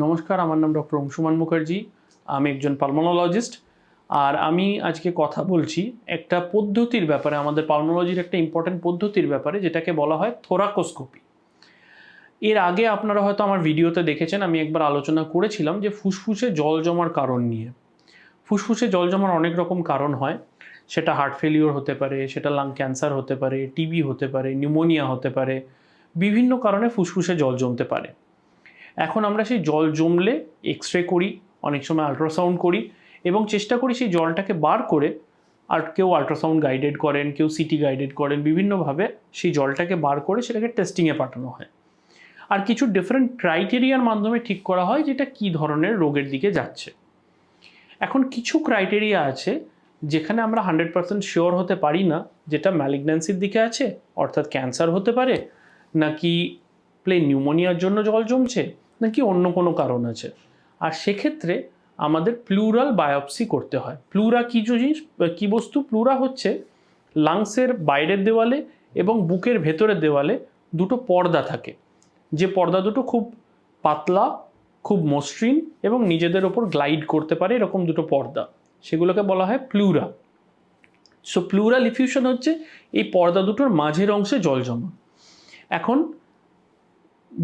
নমস্কার, আমার নাম ডক্টর অংশুমান মুখার্জি। আমি একজন পালমোনোলজিস্ট। আর আমি আজকে কথা বলছি একটা পদ্ধতির ব্যাপারে, আমাদের পালমোনোলজির একটা ইম্পর্টেন্ট পদ্ধতির ব্যাপারে, যেটাকে বলা হয় থোরাকোস্কোপি। এর আগে আপনারা হয়তো আমার ভিডিওতে দেখেছেন, আমি একবার আলোচনা করেছিলাম যে ফুসফুসে জল জমার কারণ নিয়ে। ফুসফুসে জল জমার অনেক রকম কারণ হয়। সেটা হার্ট ফেলিওর হতে পারে, সেটা লাং ক্যান্সার হতে পারে, টিবি হতে পারে, নিউমোনিয়া হতে পারে, বিভিন্ন কারণে ফুসফুসে জল জমতে পারে। এখন আমরা সেই জল জমলে এক্স রে করি, অনেক সময় আল্ট্রাসাউন্ড করি এবং চেষ্টা করি সেই জলটাকে বার করে, আর কেউ আল্ট্রাসাউন্ড গাইডেড করেন, কেউ সিটি গাইডেড করেন, বিভিন্নভাবে সেই জলটাকে বার করে সেটাকে টেস্টিংয়ে পাঠানো হয়। আর কিছু ডিফারেন্ট ক্রাইটেরিয়ার মাধ্যমে ঠিক করা হয় যেটা কী ধরনের রোগের দিকে যাচ্ছে। এখন কিছু ক্রাইটেরিয়া আছে যেখানে আমরা 100% শিওর হতে পারি না যেটা ম্যালিগন্যান্সির দিকে আছে, অর্থাৎ ক্যান্সার হতে পারে, নাকি প্লেন নিউমোনিয়ার জন্য জল জমছে, নাকি অন্য কোনো কারণ আছে। আর সেক্ষেত্রে আমাদের প্লুরাল বায়োপসি করতে হয়। প্লুরা কী জিনিস, কী বস্তু? প্লুরা হচ্ছে লাংসের বাইরের দেওয়ালে এবং বুকের ভেতরের দেওয়ালে দুটো পর্দা থাকে, যে পর্দা দুটো খুব পাতলা, খুব মসৃণ এবং নিজেদের ওপর গ্লাইড করতে পারে, এরকম দুটো পর্দা, সেগুলোকে বলা হয় প্লুরা। সো প্লুরাল ইফিউশন হচ্ছে এই পর্দা দুটোর মাঝের অংশে জল জমা। এখন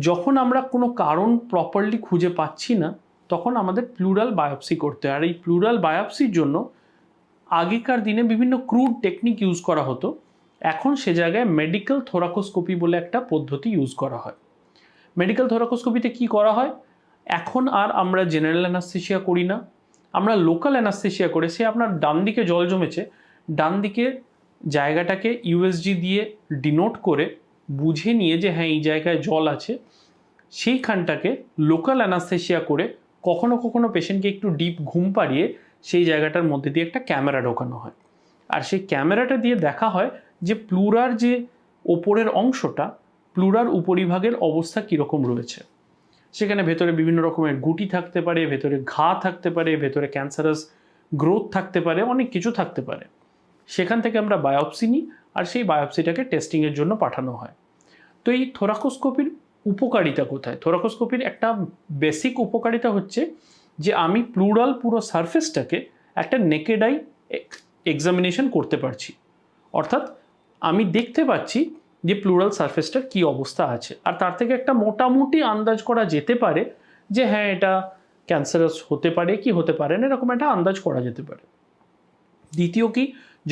যখন আমরা কোনো কারণ প্রপারলি খুঁজে পাচ্ছি না, তখন আমাদের প্লুরাল বায়োপসি করতে হয়। আর এই প্লুরাল বায়োপসির জন্য আগেকার দিনে বিভিন্ন ক্রুড টেকনিক ইউজ করা হতো, এখন সে জায়গায় মেডিকেল থোরাকোস্কোপি বলে একটা পদ্ধতি ইউজ করা হয়। মেডিকেল থোরাকোস্কোপিতে কি করা হয়? এখন আর আমরা জেনারেল অ্যানাস্থেসিয়া করি না, আমরা লোকাল অ্যানাস্থেসিয়া করে, সে আপনার ডান দিকে জল জমেছে, ডান দিকে জায়গাটাকে ইউএসজি দিয়ে ডিনোট করে বুঝে নিয়ে যে হ্যাঁ এই জায়গায় জল আছে, সেইখানটাকে লোকাল অ্যানাস্থেসিয়া করে কখনো কখনো পেশেন্টকে একটু ডিপ ঘুম পাড়িয়ে সেই জায়গাটার মধ্যে দিয়ে একটা ক্যামেরা ঢোকানো হয়। আর সেই ক্যামেরাটা দিয়ে দেখা হয় যে প্লুরার যে ওপরের অংশটা, প্লুরার উপরিভাগের অবস্থা কীরকম রয়েছে। সেখানে ভেতরে বিভিন্ন রকমের গুটি থাকতে পারে, ভেতরে ঘা থাকতে পারে, ভেতরে ক্যান্সারাস গ্রোথ থাকতে পারে, অনেক কিছু থাকতে পারে। সেখান থেকে আমরা বায়োপসি নিই আর সেই বায়োপসিটাকে টেস্টিংয়ের জন্য পাঠানো হয়। তো এই থোরাকোস্কোপির উপকারিতা কোথায়? থোরাকোস্কোপির একটা বেসিক উপকারিতা হচ্ছে যে আমি প্লুরাল পুরো সারফেসটাকে একটা নেকেড আই এক্সামিনেশন করতে পারছি, অর্থাৎ আমি দেখতে পাচ্ছি যে প্লুরাল সারফেসটার কী অবস্থা আছে, আর তার থেকে একটা মোটামুটি আন্দাজ করা যেতে পারে যে হ্যাঁ এটা ক্যান্সারাস হতে পারে কি হতে পারে না, এরকম একটা আন্দাজ করা যেতে পারে। দ্বিতীয় কি,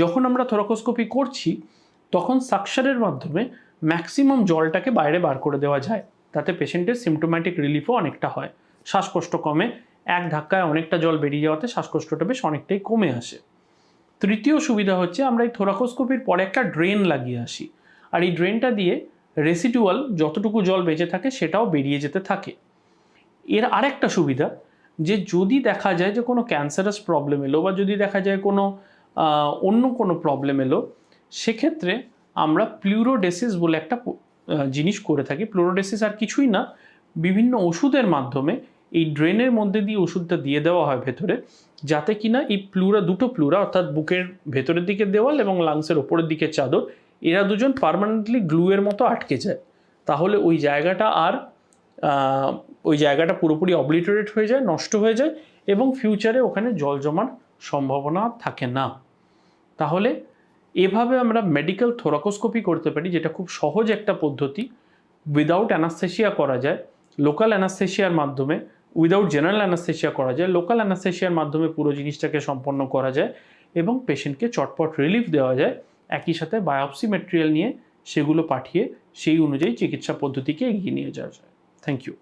যখন আমরা থোরাকোস্কোপি করছি তখন সাকশনের মাধ্যমে ম্যাক্সিমাম জলটাকে বাইরে বার করে দেওয়া যায়, তাতে পেশেন্টের সিমটোম্যাটিক রিলিফও অনেকটা হয়, শ্বাসকষ্ট কমে, এক ধাক্কায় অনেকটা জল বেরিয়ে যাওয়াতে শ্বাসকষ্টটা বেশ অনেকটাই কমে আসে। তৃতীয় সুবিধা হচ্ছে আমরা এই থোরাকোস্কোপির পরে একটা ড্রেন লাগিয়ে আসি, আর এই ড্রেনটা দিয়ে রেসিডুয়াল যতটুকু জল বেঁচে থাকে সেটাও বেরিয়ে যেতে থাকে। এর আরেকটা সুবিধা যে যদি দেখা যায় যে কোনো ক্যান্সারাস প্রবলেম এলো, বা যদি দেখা যায় কোনো অন্য কোনো প্রবলেম এলো, সেক্ষেত্রে আমরা প্লুরোডেসিস বলে একটা জিনিস করে থাকি। প্লুরোডেসিস আর কিছুই না, বিভিন্ন ওষুধের মাধ্যমে এই ড্রেনের মধ্যে দিয়ে ওষুধটা দিয়ে দেওয়া হয় ভেতরে, যাতে কিনা এই দুটো প্লুরা, অর্থাৎ বুকের ভেতরের দিকে দেওয়াল এবং লাংসের ওপরের দিকে চাদর, এরা দুজন পার্মানেন্টলি গ্লুয়ের মতো আটকে যায়। তাহলে ওই জায়গাটা পুরোপুরি অবলিটারেট হয়ে যায়, নষ্ট হয়ে যায়, এবং ফিউচারে ওখানে জল জমার সম্ভাবনা থাকে না। তাহলে এভাবে আমরা মেডিকেল থোরাকোস্কোপি করতে পারি, যেটা খুব সহজ একটা পদ্ধতি, উইদাউট অ্যানাস্থেসিয়া করা যায়, লোকাল অ্যানাস্থেসিয়ার মাধ্যমে, উইদাউট জেনারেল অ্যানাস্থেসিয়া করা যায়, লোকাল অ্যানাস্থেসিয়ার মাধ্যমে পুরো জিনিসটাকে সম্পন্ন করা যায় এবং পেশেন্টকে চটপট রিলিফ দেওয়া যায়। একই সাথে বায়োপসি ম্যাটেরিয়াল নিয়ে সেগুলো পাঠিয়ে সেই অনুযায়ী চিকিৎসা পদ্ধতিকে এগিয়ে নিয়ে যাওয়া যায়। Thank you.